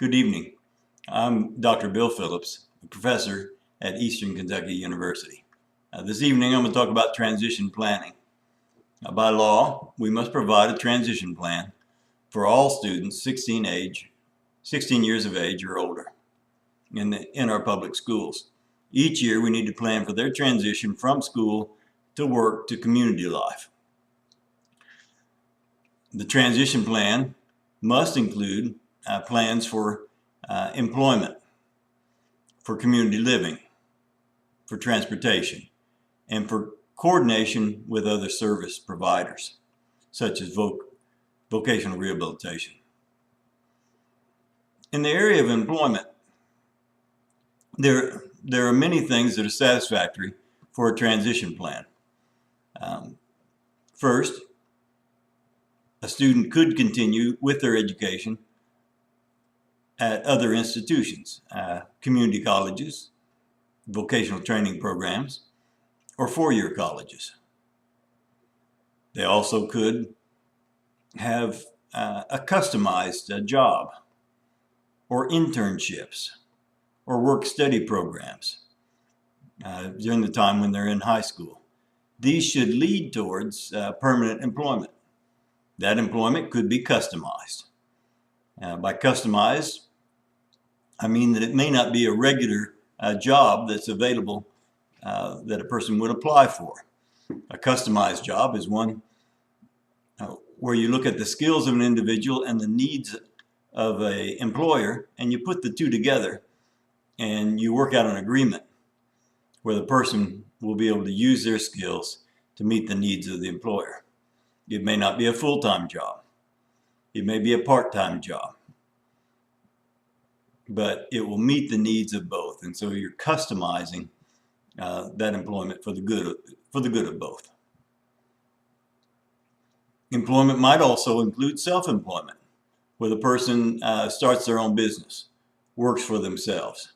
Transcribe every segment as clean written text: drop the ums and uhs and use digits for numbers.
Good evening. I'm Dr. Bill Phillips, a professor at Eastern Kentucky University. This evening I'm going to talk about transition planning. By law, we must provide a transition plan for all students 16 years of age or older in our public schools. Each year we need to plan for their transition from school to work to community life. The transition plan must include plans for employment, for community living, for transportation, and for coordination with other service providers, such as vocational rehabilitation. In the area of employment, there are many things that are satisfactory for a transition plan. First, a student could continue with their education at other institutions, community colleges, vocational training programs, or four-year colleges. They also could have a customized job, or internships, or work-study programs during the time when they're in high school. These should lead towards permanent employment. That employment could be customized. By customized, I mean that it may not be a regular job that's available that a person would apply for. A customized job is one where you look at the skills of an individual and the needs of an employer, and you put the two together and you work out an agreement where the person will be able to use their skills to meet the needs of the employer. It may not be a full-time job. It may be a part-time job. But it will meet the needs of both, and so you're customizing that employment for the good of both. Employment might also include self-employment, where the person starts their own business, works for themselves.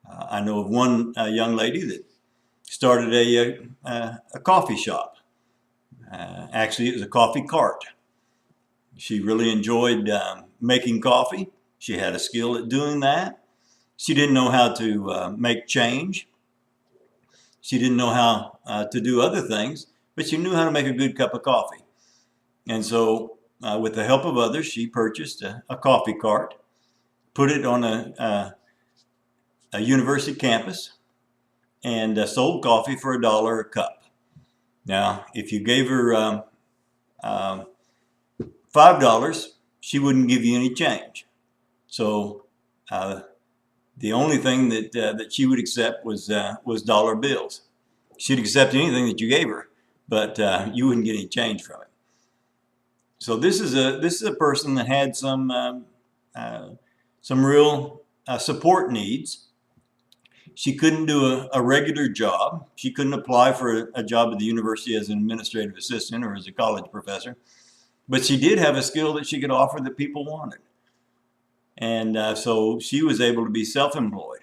I know of one young lady that started a coffee shop. Actually, it was a coffee cart. She really enjoyed making coffee. She had a skill at doing that. She didn't know how to make change. She didn't know how to do other things, but she knew how to make a good cup of coffee. And so with the help of others, she purchased a coffee cart, put it on a university campus, and sold coffee for $1 a cup. Now, if you gave her $5, she wouldn't give you any change. So the only thing that she would accept was dollar bills. She'd accept anything that you gave her, but you wouldn't get any change from it. So this is a person that had some real support needs. She couldn't do a regular job. She couldn't apply for a job at the university as an administrative assistant or as a college professor, but she did have a skill that she could offer that people wanted. And so she was able to be self-employed.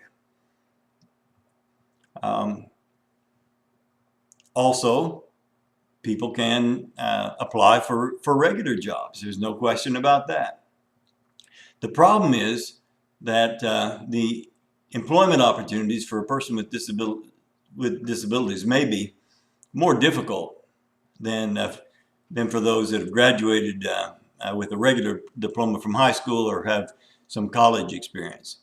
Also, people can apply for regular jobs. There's no question about that. The problem is that the employment opportunities for a person with disabilities may be more difficult than for those that have graduated with a regular diploma from high school or have some college experience.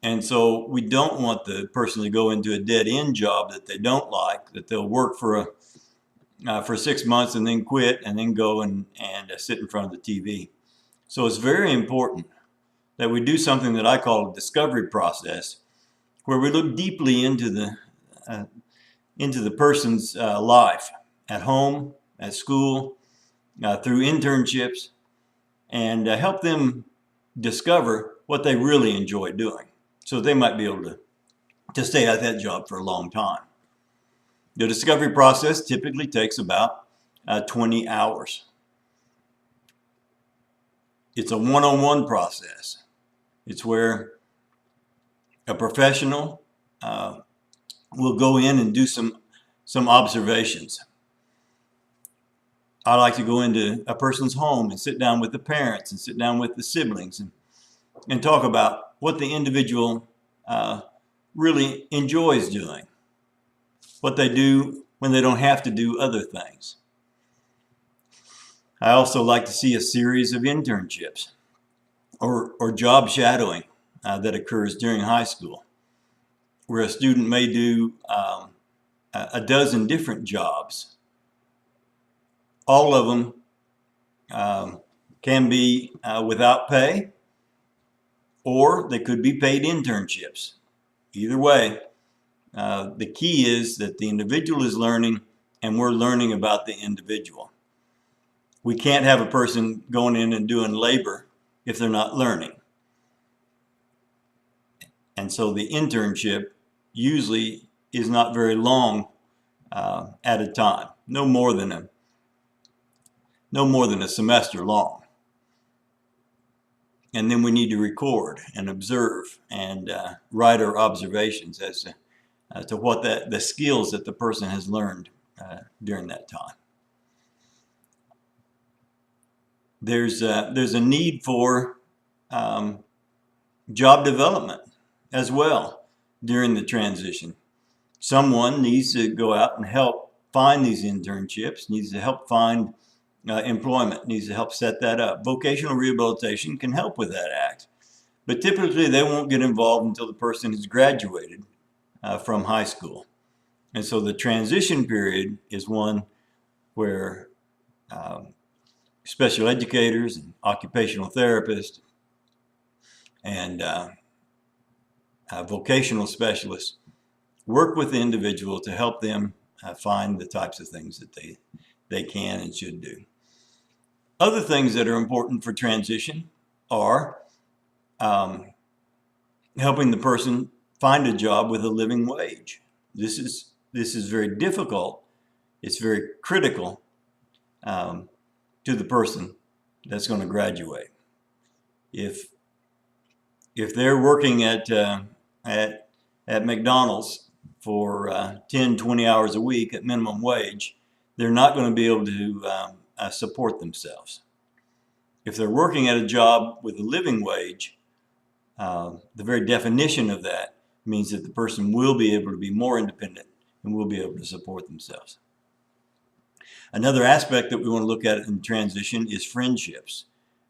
And so we don't want the person to go into a dead-end job that they don't like, that they'll work for 6 months and then quit and then go and sit in front of the TV. So it's very important that we do something that I call a discovery process, where we look deeply into the person's life at home, at school, through internships, and help them discover what they really enjoy doing, so they might be able to stay at that job for a long time. The discovery process typically takes about 20 hours. It's a one-on-one process. It's where a professional will go in and do some observations. I like to go into a person's home and sit down with the parents and sit down with the siblings and talk about what the individual really enjoys doing, what they do when they don't have to do other things. I also like to see a series of internships or job shadowing that occurs during high school, where a student may do a dozen different jobs. All of them can be without pay, or they could be paid internships. Either way, the key is that the individual is learning and we're learning about the individual. We can't have a person going in and doing labor if they're not learning. And so the internship usually is not very long at a time, no more than a semester long. And then we need to record and observe and write our observations as to what the skills that the person has learned during that time. There's a need for job development as well during the transition. Someone needs to go out and help find these internships, needs to help find employment, needs to help set that up. Vocational rehabilitation can help with that act, but typically they won't get involved until the person has graduated from high school. And so the transition period is one where special educators and occupational therapists and vocational specialists work with the individual to help them find the types of things that they can and should do. Other things that are important for transition are helping the person find a job with a living wage. This is very difficult. It's very critical to the person that's going to graduate. If they're working at McDonald's for 10, 20 hours a week at minimum wage, they're not going to be able to support themselves. If they're working at a job with a living wage, the very definition of that means that the person will be able to be more independent and will be able to support themselves. Another aspect that we want to look at in transition is friendships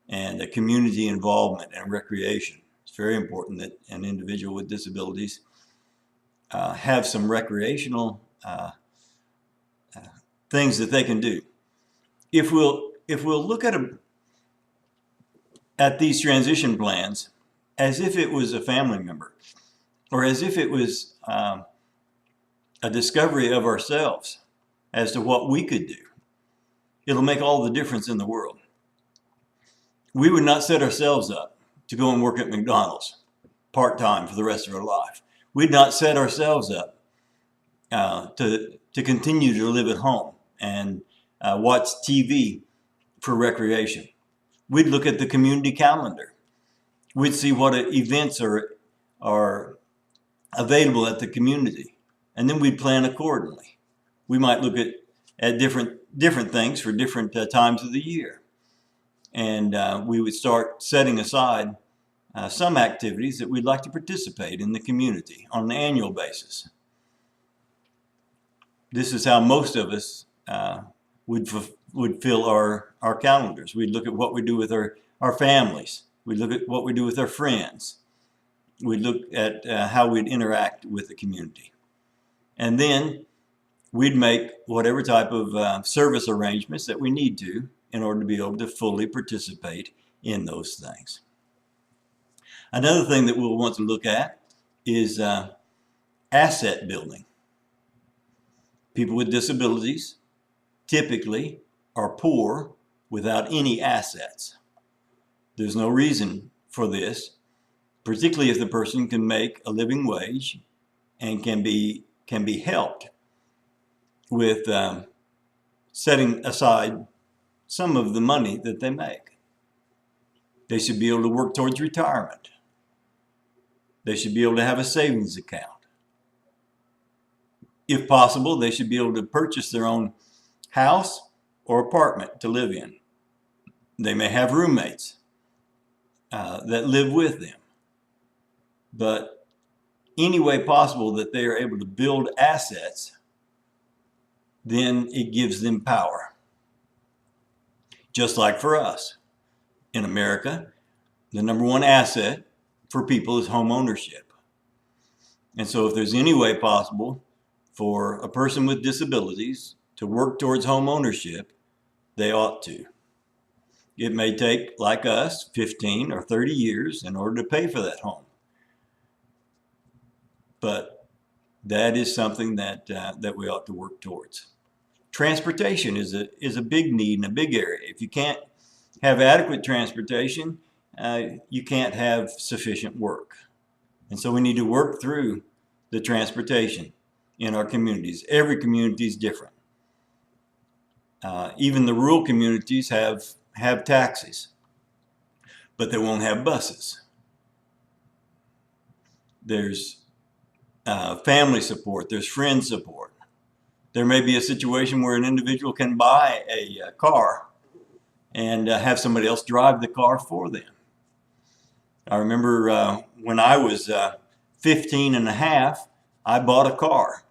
and community involvement and recreation. It's very important that an individual with disabilities have some recreational things that they can do. If we'll look at these transition plans as if it was a family member, or as if it was a discovery of ourselves as to what we could do, it'll make all the difference in the world. We would not set ourselves up to go and work at McDonald's part-time for the rest of our life. We'd not set ourselves up to continue to live at home and watch TV for recreation. We'd look at the community calendar. We'd see what events are available at the community, and then we'd plan accordingly. We might look at different things for different times of the year, and we would start setting aside some activities that we'd like to participate in the community on an annual basis. This is how most of us would fill our calendars. We'd look at what we do with our families. We'd look at what we do with our friends. We'd look at how we'd interact with the community. And then we'd make whatever type of service arrangements that we need to in order to be able to fully participate in those things. Another thing that we'll want to look at is asset building. People with disabilities typically are poor without any assets. There's no reason for this, particularly if the person can make a living wage and can be helped with setting aside some of the money that they make. They should be able to work towards retirement. They should be able to have a savings account. If possible, they should be able to purchase their own house or apartment to live in. They may have roommates. that live with them. But any way possible that they are able to build assets, then it gives them power. Just like for us in America, the number one asset for people is home ownership. And so if there's any way possible for a person with disabilities to work towards home ownership, they ought to. It may take, like us, 15 or 30 years in order to pay for that home. But that is something that we ought to work towards. Transportation is a big need in a big area. If you can't have adequate transportation, you can't have sufficient work. And so we need to work through the transportation in our communities. Every community is different. Even the rural communities have taxis, but they won't have buses. There's family support, there's friend support. There may be a situation where an individual can buy a car and have somebody else drive the car for them. I remember when I was 15 and a half, I bought a car.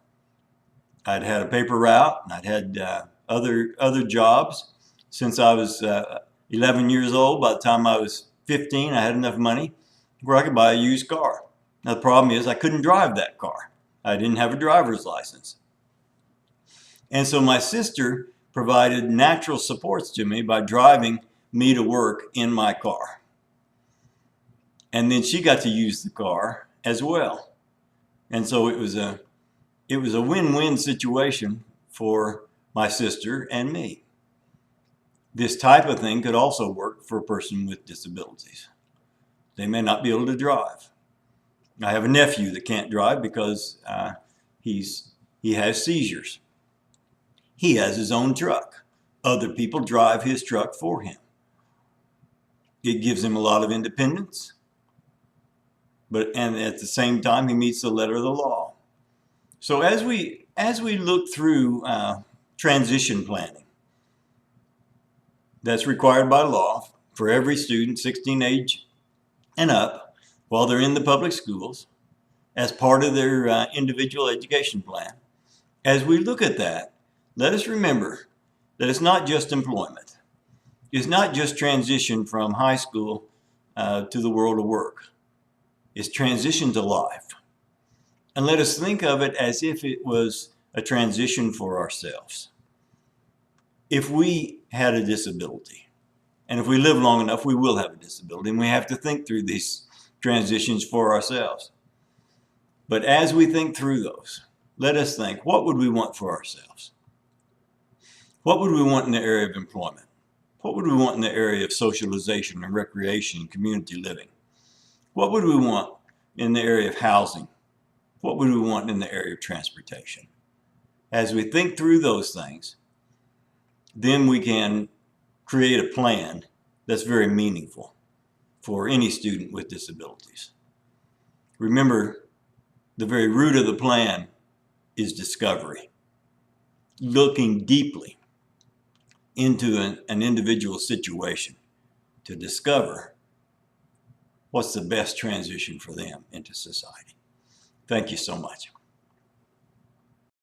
I'd had a paper route, and I'd had other jobs since I was 11 years old. By the time I was 15, I had enough money where I could buy a used car. Now the problem is I couldn't drive that car. I didn't have a driver's license. And so my sister provided natural supports to me by driving me to work in my car. And then she got to use the car as well. And so it was a win-win situation for my sister and me. This type of thing could also work for a person with disabilities. They may not be able to drive. I have a nephew that can't drive because he has seizures. He has his own truck. Other people drive his truck for him. It gives him a lot of independence, and at the same time, he meets the letter of the law. So as we look through transition planning, that's required by law for every student 16 age and up while they're in the public schools as part of their individual education plan. As we look at that, let us remember that it's not just employment. It's not just transition from high school to the world of work. It's transition to life. And let us think of it as if it was a transition for ourselves. If we had a disability, and if we live long enough, we will have a disability, and we have to think through these transitions for ourselves. But as we think through those, let us think, what would we want for ourselves? What would we want in the area of employment? What would we want in the area of socialization and recreation and community living? What would we want in the area of housing? What would we want in the area of transportation? As we think through those things, then we can create a plan that's very meaningful for any student with disabilities. Remember, the very root of the plan is discovery, looking deeply into an individual situation to discover what's the best transition for them into society. Thank you so much.